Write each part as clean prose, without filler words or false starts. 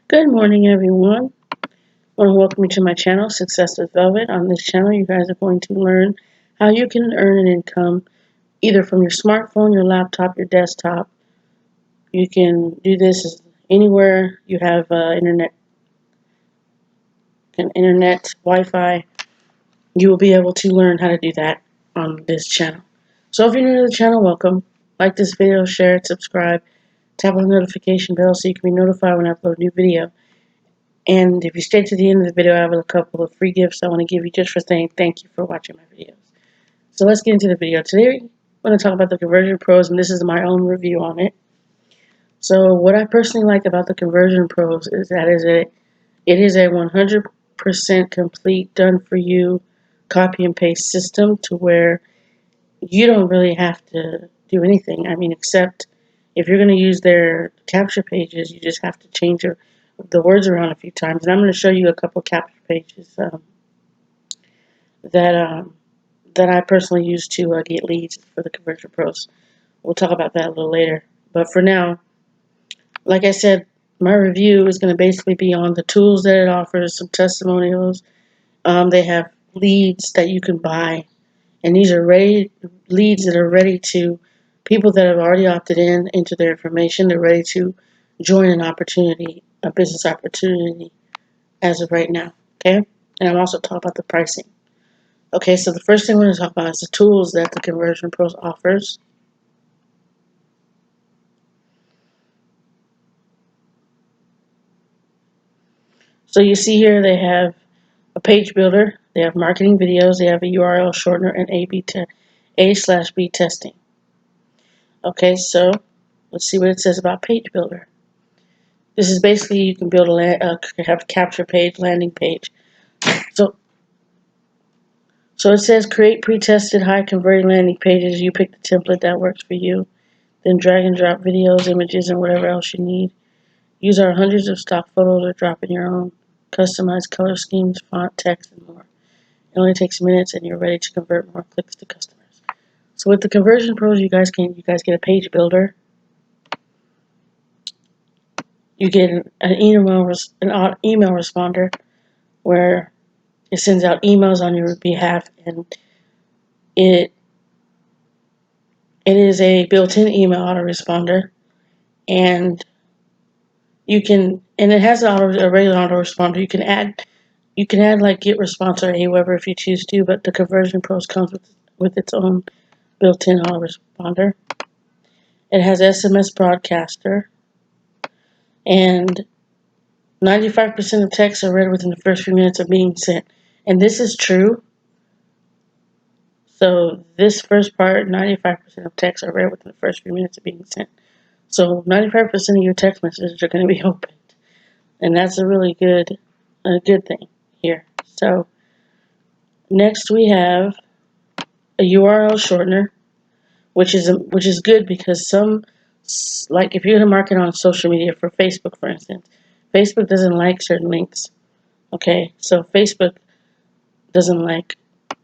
Good morning, everyone. I want to welcome you to my channel, Success with Velvet. On this channel, you guys are going to learn how you can earn an income either from your smartphone, your laptop, your desktop. You can do this anywhere you have internet, Wi-Fi. You will be able to learn how to do that on this channel. So if you're new to the channel, welcome. Like this video, share it, subscribe, tap on the notification bell so you can be notified when I upload a new video. And if you stay to the end of the video, I have a couple of free gifts I want to give you just for saying thank you for watching my videos. So let's get into the video. Today, I'm going to talk about the Conversion Pros, and this is my own review on it. So what I personally like about the Conversion Pros is that it is a 100% complete, done-for-you copy and paste system to where you don't really have to do anything. I mean, except if you're going to use their capture pages, you just have to change the words around a few times. And I'm going to show you a couple capture pages that that I personally use to get leads for the Conversion Pros. We'll talk about that a little later. But for now, like I said, my review is going to basically be on the tools that it offers, some testimonials. They have leads that you can buy, and these are leads that are ready to people that have already opted into their information. They're ready to join an opportunity, a business opportunity as of right now. Okay, and I'm also talking about the pricing. Okay, so the first thing we're going to talk about is the tools that the Conversion Pros offers. So you see here they have a page builder, they have marketing videos, they have a URL shortener, and A/B testing. Okay, so let's see what it says about page builder. This is basically you can build have a capture page, landing page. So it says create pre-tested high converting landing pages. You pick the template that works for you. Then drag and drop videos, images, and whatever else you need. Use our hundreds of stock photos or drop in your own. Customized color schemes, font, text, and more. It only takes minutes and you're ready to convert more clicks to customers. So with the Conversion Pros, you guys get a page builder. You get an email responder where it sends out emails on your behalf, and it is a built-in email autoresponder, and it has a regular autoresponder. You can add like GetResponse or Aweber if you choose to, but the Conversion Pros comes with its own built-in autoresponder. It has SMS broadcaster, and 95% of texts are read within the first few minutes of being sent. And this is true. So this first part, 95% of texts are read within the first few minutes of being sent. So 95% of your text messages are going to be opened. And that's a really good thing here. So next we have a URL shortener, which is good because like if you're going to market on social media for Facebook, for instance, Facebook doesn't like certain links. Okay, so Facebook doesn't like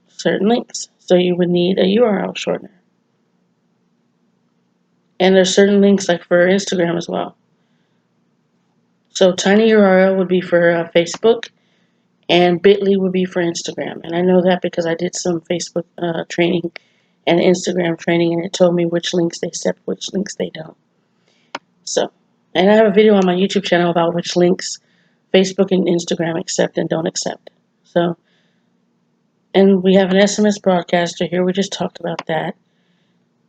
certain links, so you would need a URL shortener. And there's certain links like for Instagram as well. So tinyURL would be for Facebook, and Bitly would be for Instagram. And I know that because I did some Facebook training and Instagram training, and it told me which links they accept, which links they don't. So, and I have a video on my YouTube channel about which links Facebook and Instagram accept and don't accept. So, and we have an SMS broadcaster here. We just talked about that.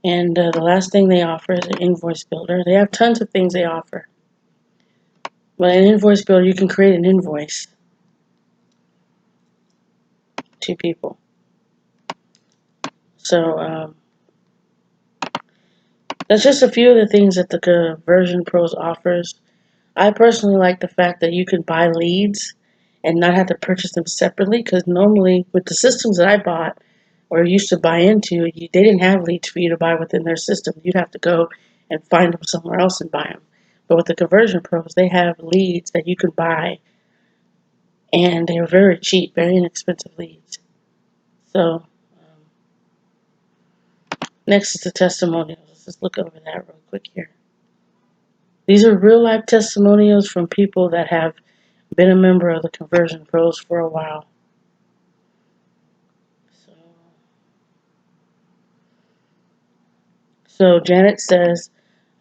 And the last thing they offer is an invoice builder. They have tons of things they offer. But an invoice builder, you can create an invoice to people. So that's just a few of the things that the Conversion Pros offers. I personally like the fact that you can buy leads and not have to purchase them separately, because normally with the systems that I bought or used to buy into, they didn't have leads for you to buy within their system. You'd have to go and find them somewhere else and buy them. But with the Conversion Pros, they have leads that you can buy, and they're very cheap, very inexpensive leads. So next is the testimonials. Let's just look over that real quick here. These are real life testimonials from people that have been a member of the Conversion Pros for a while. So Janet says,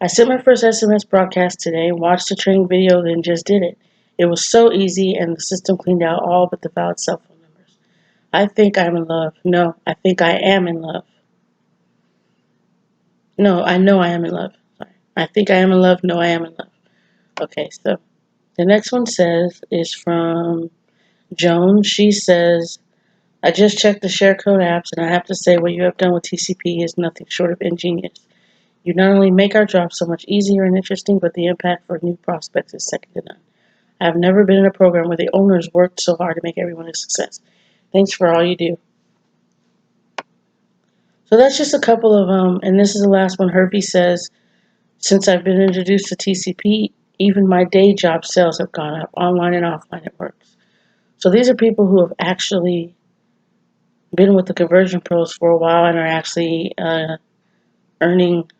I sent my first SMS broadcast today, watched the training video, then just did it. It was so easy, and the system cleaned out all but the valid cell phone numbers. I think I'm in love. No, I think I am in love. No, I know I am in love. Sorry. I think I am in love. No, I am in love. Okay, so the next one is from Joan. She says, I just checked the share code apps, and I have to say what you have done with TCP is nothing short of ingenious. You not only make our job so much easier and interesting, but the impact for new prospects is second to none. I have never been in a program where the owners worked so hard to make everyone a success. Thanks for all you do. So that's just a couple of and this is the last one. Herbie says, since I've been introduced to TCP, even my day job sales have gone up, online and offline. It works. So these are people who have actually been with the Conversion Pros for a while and are actually earning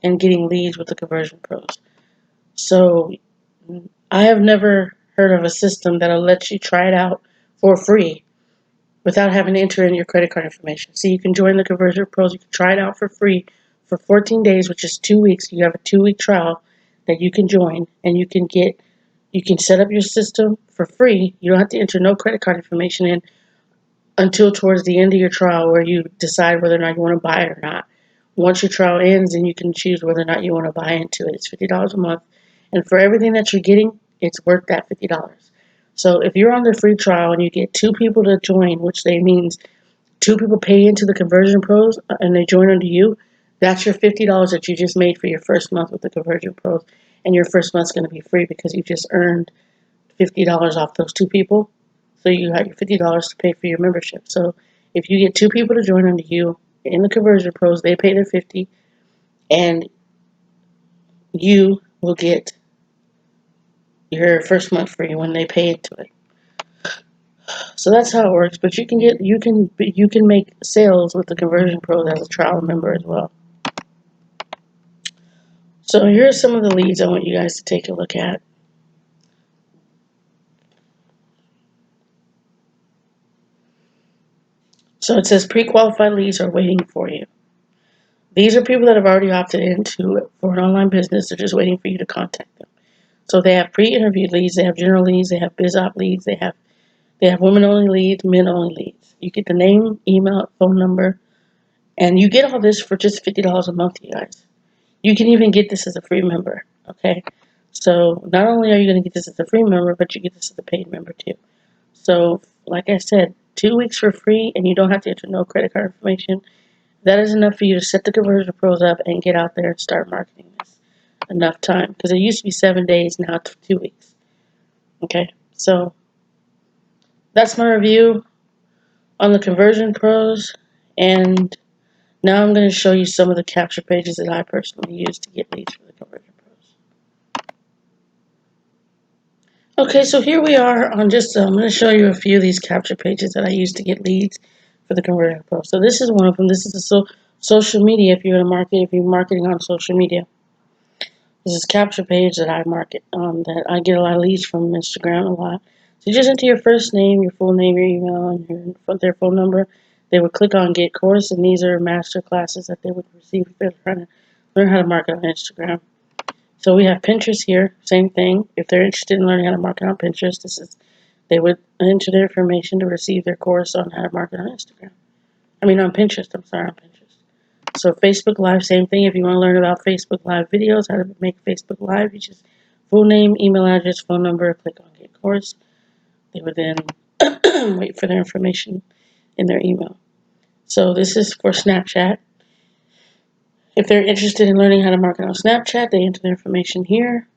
and getting leads with the Conversion Pros. So I have never heard of a system that'll let you try it out for free without having to enter in your credit card information. So you can join the Conversion Pros. You can try it out for free for 14 days, which is 2 weeks. You have a 2-week trial that you can join, and you can set up your system for free. You don't have to enter no credit card information in until towards the end of your trial, where you decide whether or not you want to buy it or not. Once your trial ends, then you can choose whether or not you want to buy into it. It's $50 a month, and for everything that you're getting, it's worth that $50. So if you're on the free trial and you get 2 people to join, which means 2 people pay into the Conversion Pros and they join under you, that's your $50 that you just made for your first month with the Conversion Pros, and your first month's going to be free because you just earned $50 off those 2 people. So you have your $50 to pay for your membership. So if you get 2 people to join under you in the Conversion Pros, they pay their $50, and you will get your first month free when they pay into it. So that's how it works. But you can make sales with the Conversion Pros as a trial member as well. So here are some of the leads I want you guys to take a look at. So it says pre-qualified leads are waiting for you. These are people that have already opted into for an online business. They're just waiting for you to contact them. So they have pre-interviewed leads, they have general leads, they have biz op leads, they have women-only leads, men-only leads. You get the name, email, phone number, and you get all this for just $50 a month, you guys. You can even get this as a free member, okay? So not only are you going to get this as a free member, but you get this as a paid member too. So like I said, 2 weeks for free, and you don't have to enter no credit card information. That is enough for you to set the Conversion Pros up and get out there and start marketing this. Enough time, because it used to be 7 days, now it's 2 weeks. Okay, so that's my review on the Conversion Pros, and now I'm going to show you some of the capture pages that I personally use to get leads for the Conversion Pros. Okay, so here we are on I'm going to show you a few of these capture pages that I use to get leads for the Conversion Pros. So this is one of them. This is the social media if you're marketing on social media. This is a capture page that I market that I get a lot of leads from Instagram a lot. So you just enter your first name, your full name, your email, and their phone number. They would click on Get Course, and these are master classes that they would receive if they're trying to learn how to market on Instagram. So we have Pinterest here, same thing. If they're interested in learning how to market on Pinterest, they would enter their information to receive their course on how to market on Instagram. On Pinterest. I'm sorry, on Pinterest. So Facebook Live, same thing. If you want to learn about Facebook Live videos, how to make Facebook Live, you just full name, email address, phone number, click on Get Course. They would then wait for their information in their email. So this is for Snapchat. If they're interested in learning how to market on Snapchat, they enter their information here.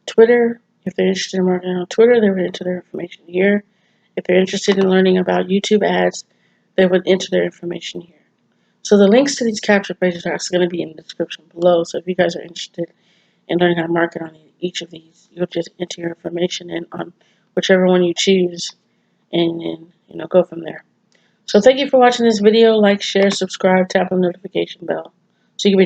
Twitter, if they're interested in marketing on Twitter, they would enter their information here. If they're interested in learning about YouTube ads, they would enter their information here. So the links to these capture pages are actually going to be in the description below. So if you guys are interested in learning how to market on each of these, you'll just enter your information in on whichever one you choose, and then go from there. So thank you for watching this video. Like, share, subscribe, tap on the notification bell so you can be